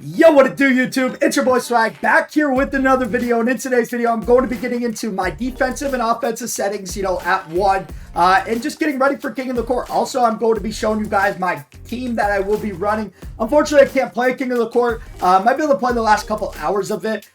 Yo, what it do, YouTube? It's your boy Swag back here with another video, and in today's video I'm going to be getting into my defensive and offensive settings, at one, and just getting ready for King of the Court. Also, I'm going to be showing you guys my team that I will be running. Unfortunately, I can't play King of the Court. Might be able to play the last couple hours of it,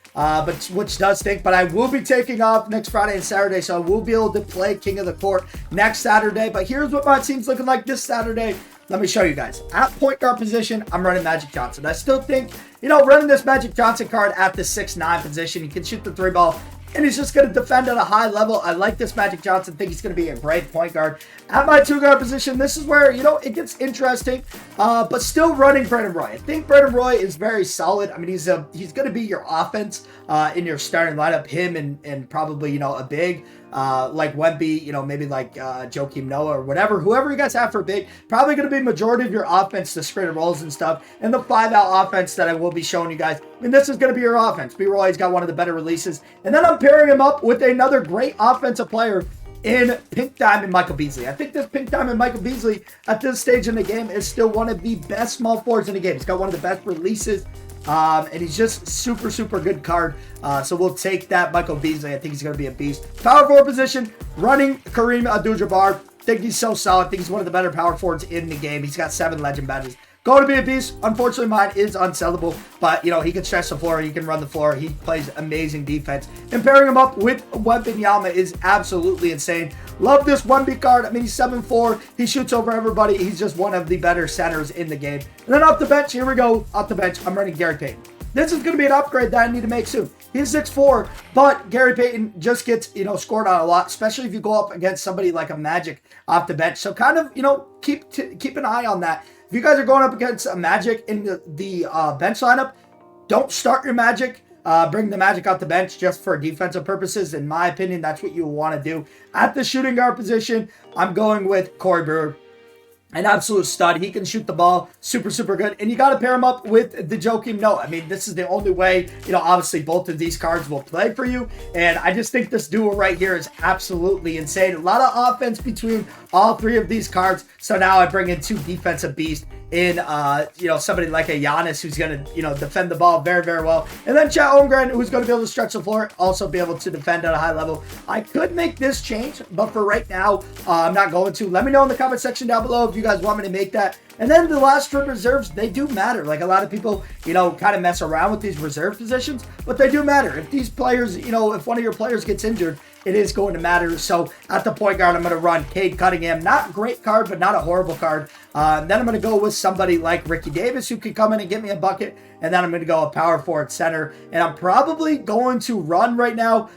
which does stink, but I will be taking off next Friday and Saturday, so I will be able to play King of the Court next Saturday. But here's what my team's looking like this Saturday. Let me show you guys. At point guard position, I'm running Magic Johnson. I still think, running this Magic Johnson card at the 6'9" position, he can shoot the three ball, and he's just going to defend at a high level. I like this Magic Johnson. Think he's going to be a great point guard. At my two guard position, this is where, it gets interesting, but still running Brandon Roy. I think Brandon Roy is very solid. I mean, he's going to be your offense in your starting lineup. Him and probably, a big like Wemby, maybe like Joakim Noah or whatever. Whoever you guys have for big, probably going to be majority of your offense, the screen and rolls and stuff. And the 5-out offense that I will be showing you guys. I mean, this is going to be your offense. B-Roy's got one of the better releases. And then I'm pairing him up with another great offensive player in Pink Diamond Michael Beasley. I think this Pink Diamond Michael Beasley at this stage in the game is still one of the best small forwards in the game. He's got one of the best releases. And he's just super good card. So we'll take that Michael Beasley. I think he's going to be a beast. Power forward position, running Kareem Abdul-Jabbar. Think he's so solid. Think he's one of the better power forwards in the game. He's got 7 legend badges. Going to be a beast. Unfortunately, mine is unsellable, but he can stretch the floor. He can run the floor. He plays amazing defense. And pairing him up with Wembanyama is absolutely insane. Love this 1B card. I mean, he's 7'4". He shoots over everybody. He's just one of the better centers in the game. And then off the bench, here we go. Off the bench, I'm running Gary Payton. This is going to be an upgrade that I need to make soon. He's 6'4", but Gary Payton just gets, scored on a lot, especially if you go up against somebody like a Magic off the bench. So kind of, keep an eye on that. If you guys are going up against a Magic in the bench lineup, don't start your Magic. Bring the Magic out the bench just for defensive purposes. In my opinion, that's what you want to do. At the shooting guard position, I'm going with Corey Brewer. An absolute stud. He can shoot the ball super good. And you got to pair him up with the Joakim Noah. I mean, this is the only way, obviously both of these cards will play for you. And I just think this duo right here is absolutely insane. A lot of offense between all three of these cards. So now I bring in 2 defensive beasts in, somebody like a Giannis who's going to, defend the ball very well. And then Chet Holmgren, who's going to be able to stretch the floor, also be able to defend at a high level. I could make this change, but for right now, I'm not going to. Let me know in the comment section down below if you guys want me to make that. And then the last 3 reserves, they do matter. Like a lot of people, kind of mess around with these reserve positions, but they do matter. If these players, if one of your players gets injured, it is going to matter. So at the point guard, I'm going to run Cade Cunningham. Not a great card, but not a horrible card. Then I'm going to go with somebody like Ricky Davis who could come in and get me a bucket. And then I'm going to go a power forward center. And I'm probably going to run right now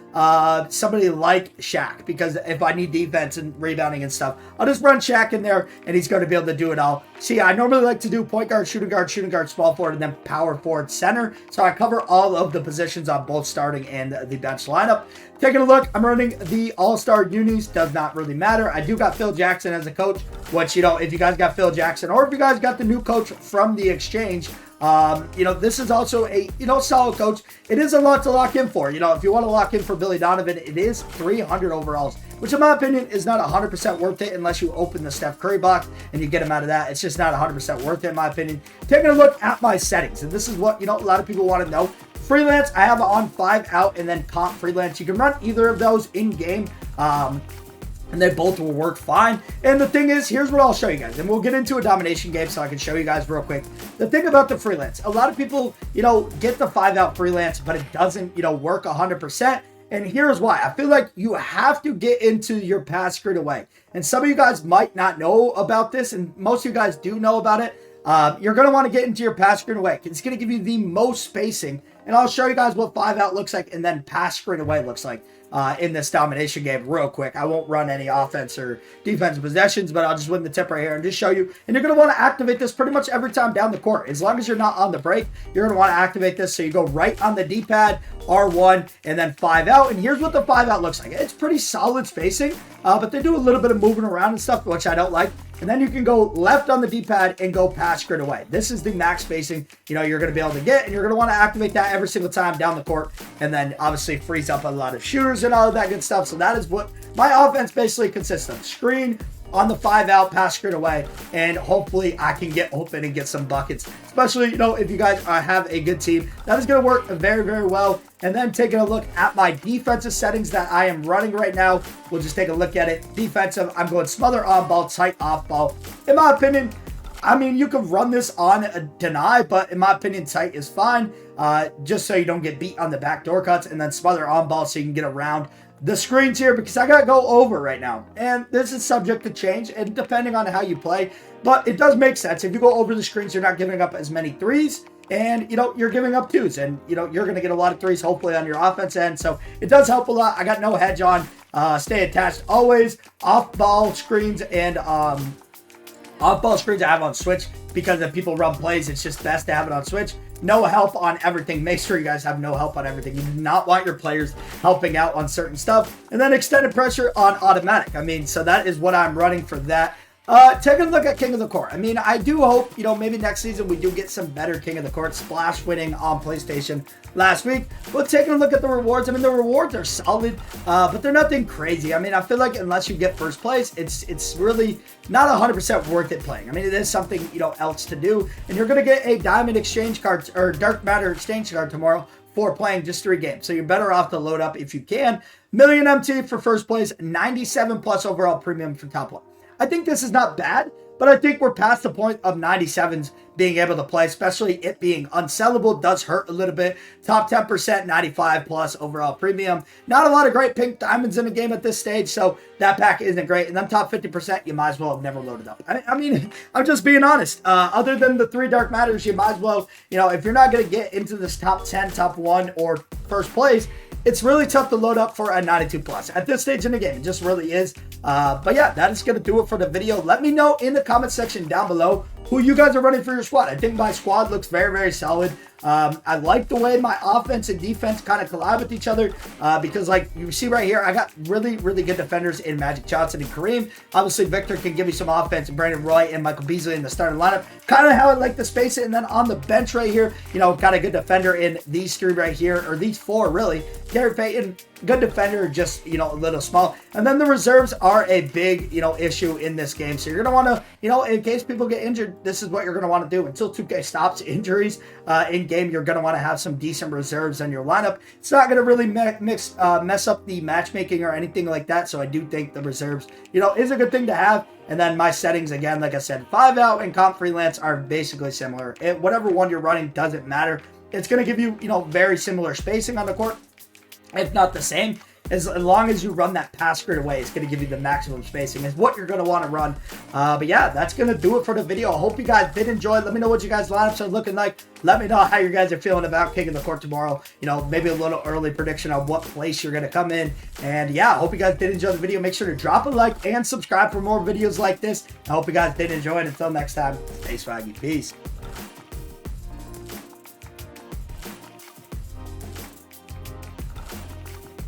somebody like Shaq. Because if I need defense and rebounding and stuff, I'll just run Shaq in there and he's going to be able to do it all. See, I normally like to do point guard, shooting guard, small forward, and then power forward center. So I cover all of the positions on both starting and the bench lineup. Taking a look, I'm running the All-Star unis. Does not really matter. I do got Phil Jackson as a coach, which, if you guys got Phil Jackson, or if you guys got the new coach from the exchange, this is also a, solid coach. It is a lot to lock in for. If you want to lock in for Billy Donovan, it is 300 overalls, which in my opinion is not 100% worth it unless you open the Steph Curry box and you get him out of that. It's just not 100% worth it in my opinion. Taking a look at my settings, and this is what, a lot of people want to know. Freelance, I have on 5-out and then comp freelance. You can run either of those in game. And they both will work fine. And the thing is, here's what I'll show you guys. And we'll get into a domination game so I can show you guys real quick. The thing about the freelance, a lot of people, get the 5-out freelance, but it doesn't, work 100%. And here's why. I feel like you have to get into your pass screen away. And some of you guys might not know about this, and most of you guys do know about it. You're going to want to get into your pass screen away. It's going to give you the most spacing. And I'll show you guys what 5-out looks like and then pass screen away looks like in this domination game real quick. I won't run any offense or defensive possessions, but I'll just win the tip right here and just show you. And you're going to want to activate this pretty much every time down the court. As long as you're not on the break, you're going to want to activate this. So you go right on the D-pad, R1, and then 5-out. And here's what the 5-out looks like. It's pretty solid spacing, but they do a little bit of moving around and stuff, which I don't like. And then you can go left on the D-pad and go pass screen away. This is the max spacing, you're going to be able to get, and you're going to want to activate that every single time down the court. And then obviously frees up a lot of shooters and all of that good stuff. So that is what my offense basically consists of. Screen on the 5-out, pass screen away, and hopefully I can get open and get some buckets. especially, you know, if you guys have a good team. That is going to work very, very well. And then taking a look at my defensive settings that I am running right now, we'll just take a look at it. Defensive, I'm going smother on ball, tight off ball. In my opinion, I mean, you can run this on a deny, but in my opinion, tight is fine. Just so you don't get beat on the backdoor cuts, and then smother on ball so you can get around the screens here, because I got to go over right now. And this is subject to change and depending on how you play, but it does make sense. If you go over the screens, you're not giving up as many threes, and, you know, you're giving up twos, and, you know, you're going to get a lot of threes, hopefully, on your offense end. So it does help a lot. I got no hedge on. Stay attached always. Off-ball screens and off-ball screens I have on switch, because if people run plays, it's just best to have it on switch. No help on everything. Make sure you guys have no help on everything. You do not want your players helping out on certain stuff. And then extended pressure on automatic. I mean, so that is what I'm running for that. Taking a look at King of the Court. I mean, I do hope, you know, maybe next season we do get some better King of the Court. Splash winning on PlayStation last week. But taking a look at the rewards, I mean, the rewards are solid, but they're nothing crazy. I mean, I feel like unless you get first place, it's really not 100% worth it playing. I mean, it is something, you know, else to do. And you're going to get a Diamond Exchange card, or Dark Matter Exchange card tomorrow for playing just 3 games. So you're better off to load up if you can. Million MT for first place, 97 plus overall premium for top 1. I think this is not bad, but I think we're past the point of 97s being able to play, especially it being unsellable does hurt a little bit. Top 10%, 95 plus overall premium. Not a lot of great pink diamonds in the game at this stage, so that pack isn't great. And then top 50%, you might as well have never loaded up. I mean, I'm just being honest. Other than the 3 Dark Matters, you might as well, you know, if you're not going to get into this top 10, top 1, or first place, it's really tough to load up for a 92 plus at this stage in the game. It just really is. But yeah, that is going to do it for the video. Let me know in the comment section down below who you guys are running for your squad. I think my squad looks very, very solid. I like the way my offense and defense kind of collide with each other, because like you see right here, I got really, really good defenders in Magic Johnson and Kareem. Obviously, Victor can give me some offense, and Brandon Roy and Michael Beasley in the starting lineup. Kind of how I like to space it. And then on the bench right here, you know, got a good defender in these 3 right here, or these 4 really. Gary Payton, good defender, just, you know, a little small. And then the reserves are a big, you know, issue in this game. So you're going to want to, you know, in case people get injured, this is what you're going to want to do. Until 2K stops injuries in game, you're going to want to have some decent reserves in your lineup. It's not going to really mess up the matchmaking or anything like that. So I do think the reserves, you know, is a good thing to have. And then my settings, again, like I said, 5 out and comp freelance are basically similar. Whatever one you're running doesn't matter. It's going to give you, you know, very similar spacing on the court, if not the same. As long as you run that pass straight away, it's going to give you the maximum spacing is what you're going to want to run. But yeah, that's going to do it for the video. I hope you guys did enjoy. Let me know what you guys' lineups are looking like. Let me know how you guys are feeling about King of the Court tomorrow. You know, maybe a little early prediction on what place you're going to come in. And yeah, I hope you guys did enjoy the video. Make sure to drop a like and subscribe for more videos like this. I hope you guys did enjoy it. Until next time, stay swaggy. Peace.